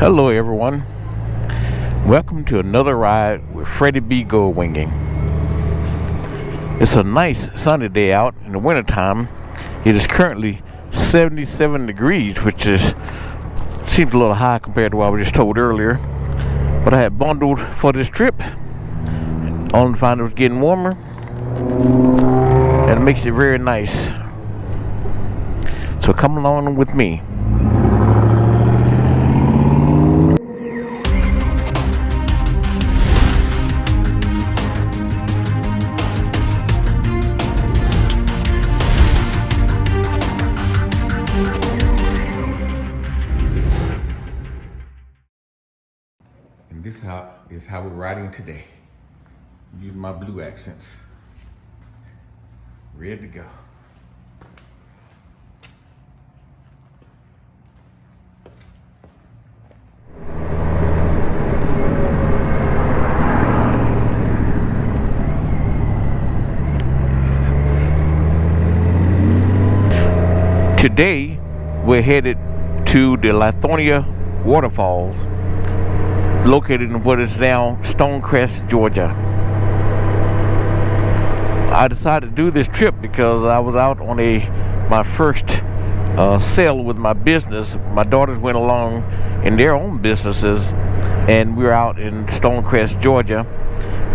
Hello everyone, welcome to another ride with Freddy B GOLDWINGing. It's a nice sunny day out in the wintertime. It is currently 77 degrees, which seems a little high compared to what I was just told earlier. But I had bundled for this trip, only to find it was getting warmer, and it makes it very nice. So come along with me. And this is how we're riding today. Use my blue accents. Ready to go. Today, we're headed to the Lithonia Waterfalls, located in what is now Stonecrest, Georgia. I decided to do this trip because I was out on my first sale with my business. My daughters went along in their own businesses, and we were out in Stonecrest, Georgia,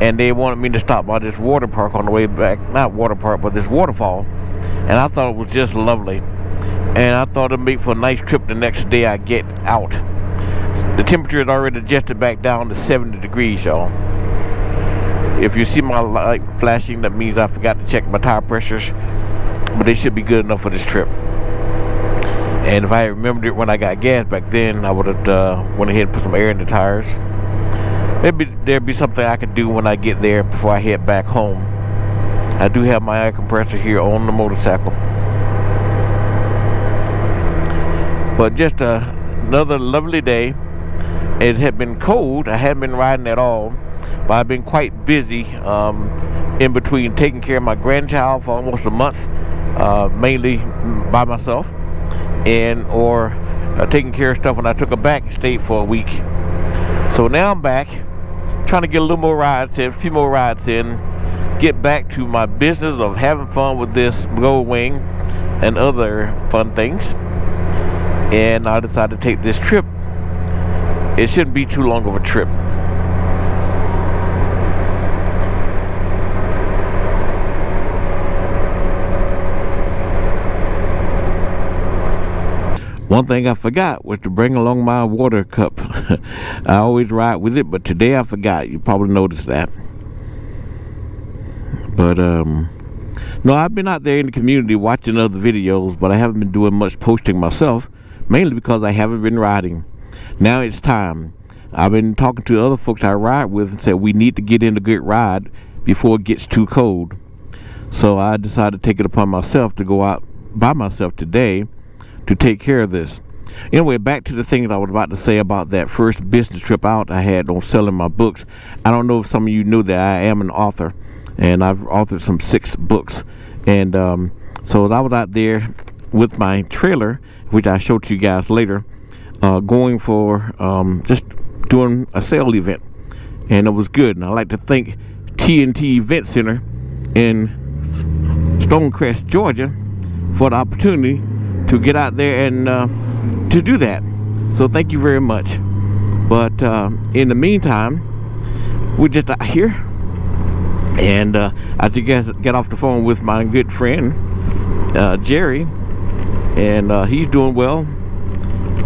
and they wanted me to stop by this water park on the way back. Not water park, but this waterfall, and I thought it was just lovely. And I thought it'd make for a nice trip the next day I get out. The temperature is already adjusted back down to 70 degrees, y'all. If you see my light flashing, that means I forgot to check my tire pressures, but they should be good enough for this trip. And if I had remembered it when I got gas back then, I would have went ahead and put some air in the tires. Maybe there'd be something I could do when I get there before I head back home. I do have my air compressor here on the motorcycle. But just another lovely day. It had been cold. I hadn't been riding at all, but I've been quite busy in between taking care of my grandchild for almost a month, mainly by myself, and or taking care of stuff when I took her back and stayed for a week. So now I'm back, trying to get a little more rides in, a few more rides in, get back to my business of having fun with this GOLDWING and other fun things. And I decided to take this trip. It shouldn't be too long of a trip. One thing I forgot was to bring along my water cup. I always ride with it, but today I forgot. You probably noticed that. But no, I've been out there in the community watching other videos, but I haven't been doing much posting myself, mainly because I haven't been riding. Now it's time. I've been talking to other folks I ride with and said we need to get in a good ride before it gets too cold. So I decided to take it upon myself to go out by myself today to take care of this. Anyway, back to the things I was about to say about that first business trip out I had on selling my books. I don't know if some of you knew that I am an author, and I've authored some 6 books. And so I was out there with my trailer, which I showed to you guys later, going for just doing a sale event, and it was good. And I like to thank TNT Event Center in Stonecrest, Georgia, for the opportunity to get out there and to do that. So thank you very much. But in the meantime, we're just out here, and I just get off the phone with my good friend Jerry, and he's doing well,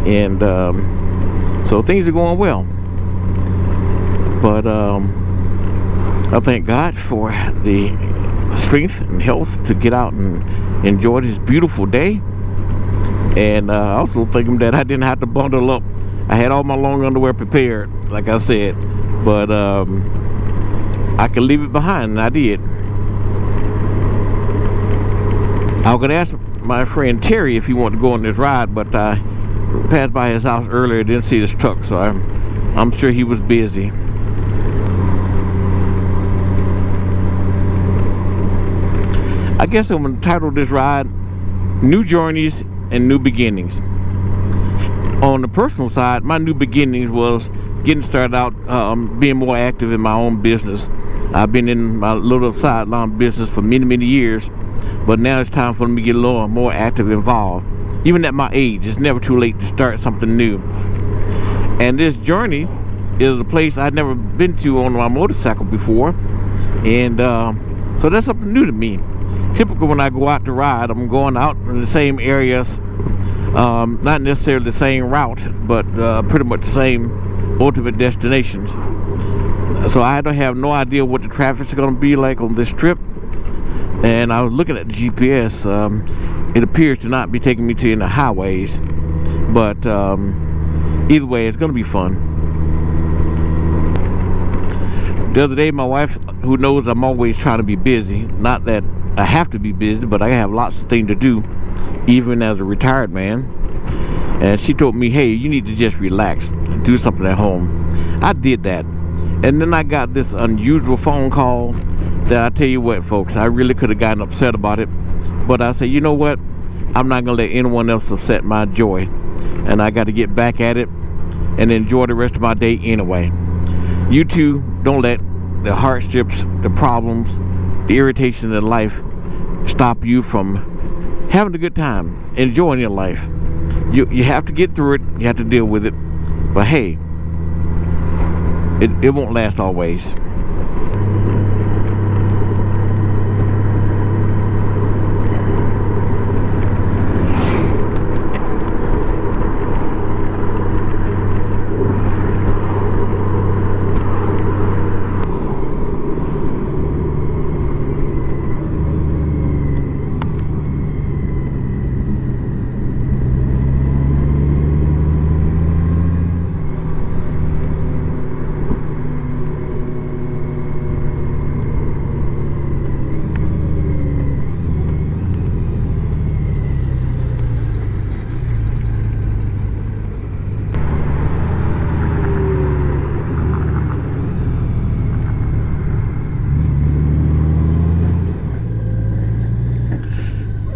and so things are going well. But I thank God for the strength and health to get out and enjoy this beautiful day. And I also thank that I didn't have to bundle up. I had all my long underwear prepared, like I said, but I could leave it behind, and I did. I was going to ask my friend Terry if he wanted to go on this ride, but I passed by his house earlier, didn't see his truck, so I'm sure he was busy. I guess I'm going to title this ride New Journeys and New Beginnings. On the personal side, my new beginnings was getting started out, being more active in my own business. I've been in my little sideline business for many years, but now it's time for me to get a little more active involved. Even at my age, it's never too late to start something new. And this journey is a place I'd never been to on my motorcycle before, and so that's something new to me. Typically when I go out to ride, I'm going out in the same areas, not necessarily the same route, but pretty much the same ultimate destinations. So I don't have no idea what the traffic's going to be like on this trip. And I was looking at the GPS. It appears to not be taking me to any highways, but either way, it's going to be fun. The other day, my wife, who knows I'm always trying to be busy, not that I have to be busy, but I have lots of things to do, even as a retired man. And she told me, hey, you need to just relax and do something at home. I did that. And then I got this unusual phone call that I tell you what, folks, I really could have gotten upset about it. But I said, you know what? I'm not going to let anyone else upset my joy. And I got to get back at it and enjoy the rest of my day anyway. You too, don't let the hardships, the problems, the irritation in life stop you from having a good time, enjoying your life. You have to get through it, you have to deal with it, but hey, it won't last always.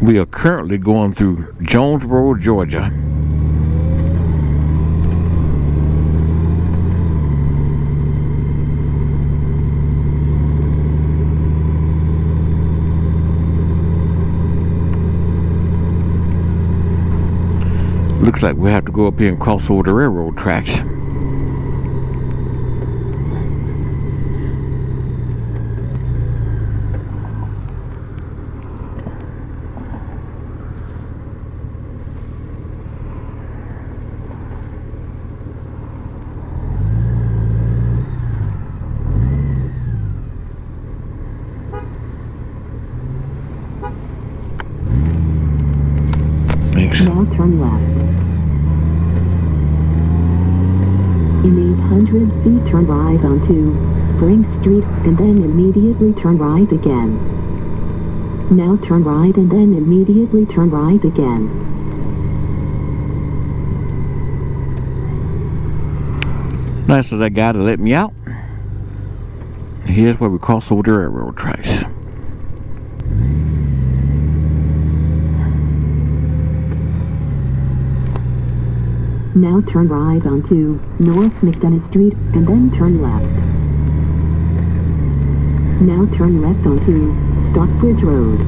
We are currently going through Jonesboro, Georgia. Looks like we have to go up here and cross over the railroad tracks. Now turn left. In 800 feet, turn right onto Spring Street and then immediately turn right again. Now turn right and then immediately turn right again. Nice of that guy to let me out. Here's where we cross over the railroad tracks. Now turn right onto North McDonough Street and then turn left. Now turn left onto Stockbridge Road.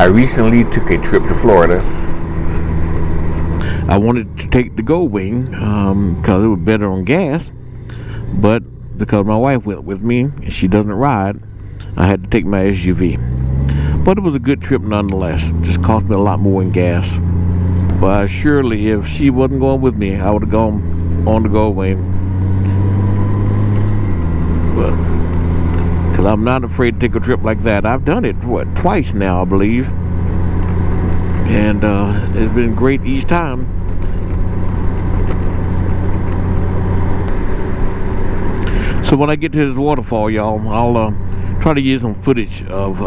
I recently took a trip to Florida. I wanted to take the Goldwing because it was better on gas, but because my wife went with me and she doesn't ride. I had to take my SUV. But it was a good trip nonetheless. It just cost me a lot more in gas. But surely if she wasn't going with me, I would have gone on the Goldwing. But because I'm not afraid to take a trip like that. I've done it, what, twice now, I believe. And it's been great each time. So when I get to this waterfall, y'all, I'll try to use some footage of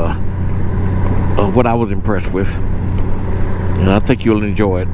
what I was impressed with. And I think you'll enjoy it.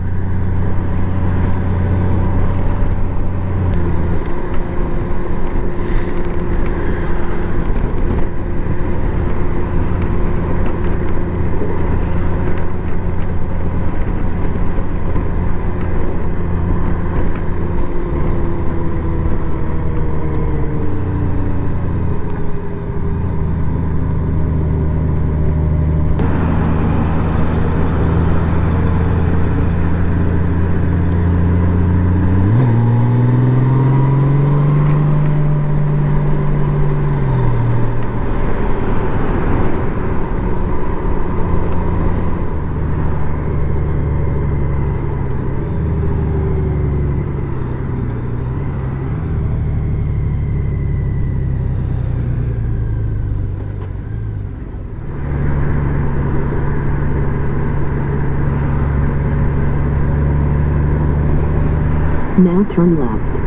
Now turn left.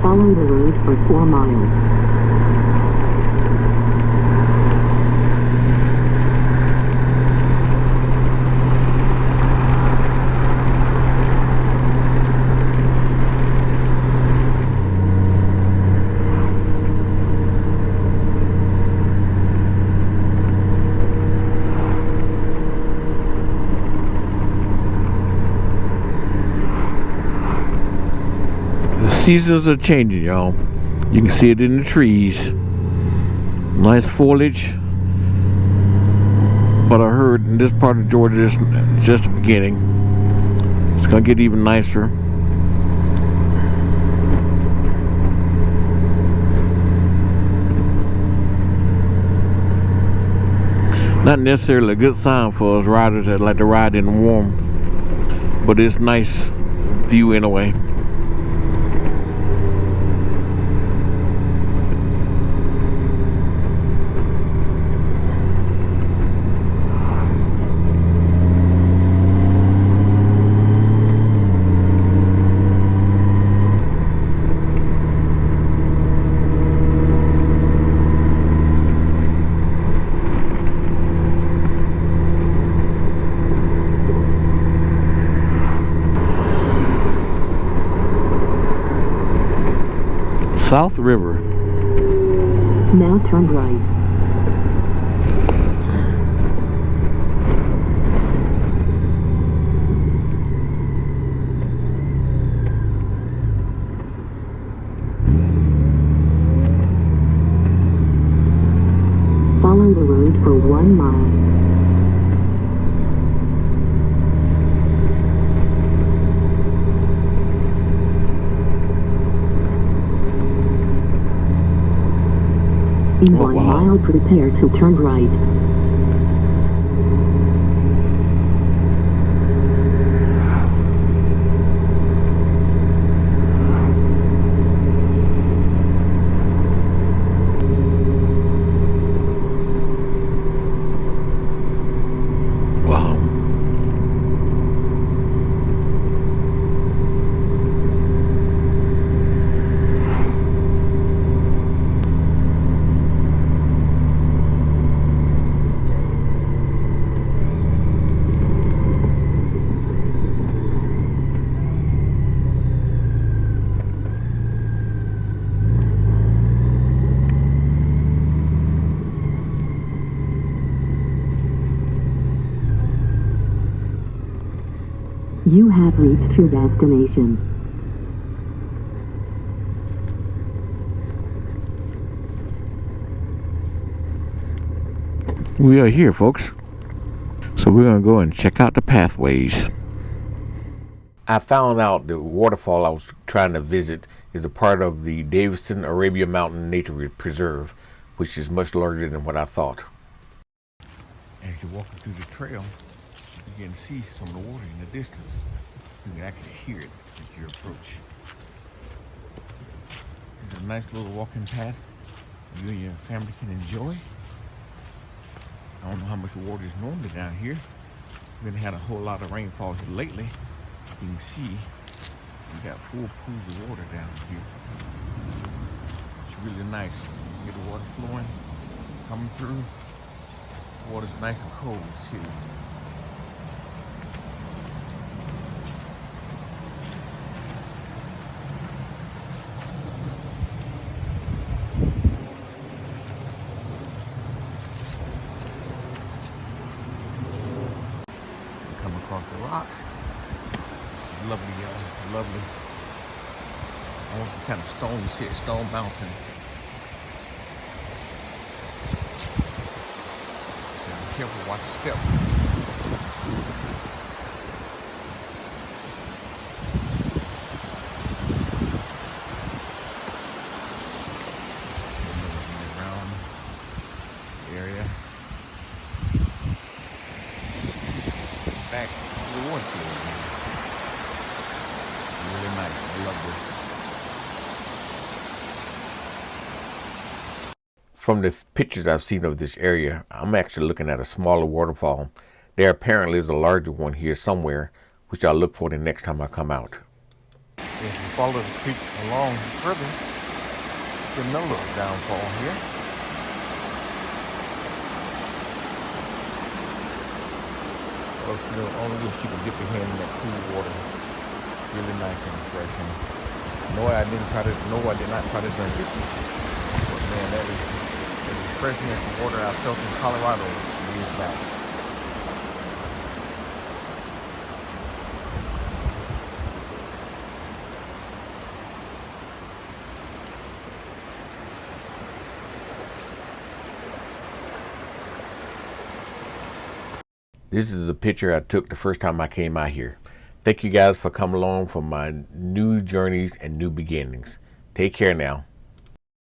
Follow the road for 4 miles. Seasons are changing, y'all. You can see it in the trees. Nice foliage. But I heard in this part of Georgia, it's just the beginning. It's gonna get even nicer. Not necessarily a good sign for us riders that like to ride in the warmth, but it's nice view anyway. South River. Now turn right. Follow the road for 1 mile. In 1 mile, prepare to turn right. Wow. You have reached your destination. We are here, folks. So we're going to go and check out the pathways. I found out the waterfall I was trying to visit is a part of the Davidson Arabia Mountain Nature Preserve, which is much larger than what I thought. As you're walking through the trail, you can see some of the water in the distance. You can actually hear it as you approach. This is a nice little walking path you and your family can enjoy. I don't know how much water is normally down here. We haven't had a whole lot of rainfall here lately. You can see we got full pools of water down here. It's really nice. You get the water flowing, coming through. The water's nice and cold too. Come across the rock. It's lovely, y'all. Lovely. Almost kind of stone. You see it, Stone Mountain. Be careful, watch your step. Around area. Back to the waterfall. It's really nice. I love this. From the pictures I've seen of this area, I'm actually looking at a smaller waterfall. There apparently is a larger one here somewhere, which I'll look for the next time I come out. If you follow the creek along further, there's another little downfall here. Folks, you know, only wish you could dip your hand in that cool water. Really nice and refreshing. No, I did not try to drink it. But man, that is as refreshing as the water I felt in Colorado years back. This is the picture I took the first time I came out here. Thank you guys for coming along for my new journeys and new beginnings. Take care now.